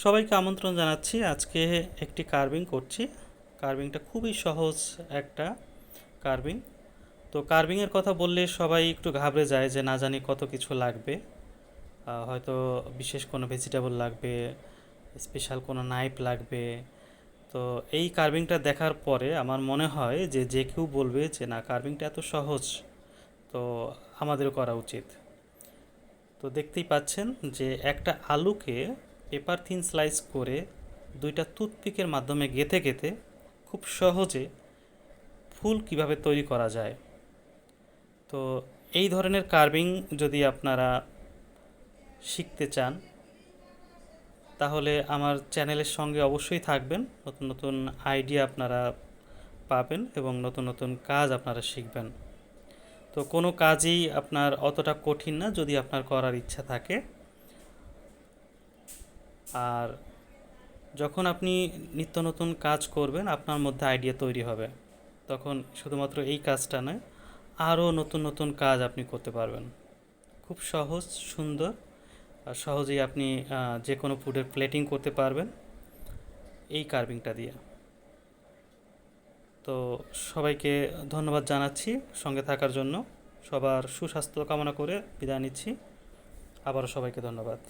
সবাইকে আমন্ত্রণ জানাচ্ছি। আজকে একটি কার্ভিং করছি। কার্ভিংটা খুবই সহজ একটা কার্ভিং। তো কার্ভিংয়ের কথা বললে সবাই একটু ঘাবড়ে যায় যে না জানি কত কিছু লাগবে। হয়তো বিশেষ কোনো ভেজিটেবল লাগবে, স্পেশাল কোনো নাইফ লাগবে। তো এই কার্ভিংটা দেখার পরে আমার মনে হয় যে যে কেউ বলবে যে না, কার্ভিংটা এত সহজ, তো আমাদেরও করা উচিত। তো দেখতেই পাচ্ছেন যে একটা আলুকে পেপার থিন স্লাইস করে দুইটা টুথপিকের মাধ্যমে গেঁথে গেঁথে খুব সহজে ফুল কিভাবে তৈরি করা যায়। তো এই ধরনের কার্ভিং যদি আপনারা শিখতে চান তাহলে আমার চ্যানেলের সঙ্গে অবশ্যই থাকবেন। নতুন নতুন আইডিয়া আপনারা পাবেন এবং নতুন নতুন কাজ আপনারা শিখবেন। তো কোনো কাজই আপনার অতটা কঠিন না যদি আপনার করার ইচ্ছা থাকে। আর যখন আপনি নিত্য নতুন কাজ করবেন আপনার মধ্যে আইডিয়া তৈরি হবে, তখন শুধুমাত্র এই কাজটা নয়, আরও নতুন নতুন কাজ আপনি করতে পারবেন। খুব সহজ, সুন্দর, আর সহজেই আপনি যে কোনো ফুডের প্লেটিং করতে পারবেন এই কার্ভিংটা দিয়ে। তো সবাইকে ধন্যবাদ জানাচ্ছি সঙ্গে থাকার জন্য। সবার সুস্বাস্থ্য কামনা করে বিদায় নিচ্ছি। আবারও সবাইকে ধন্যবাদ।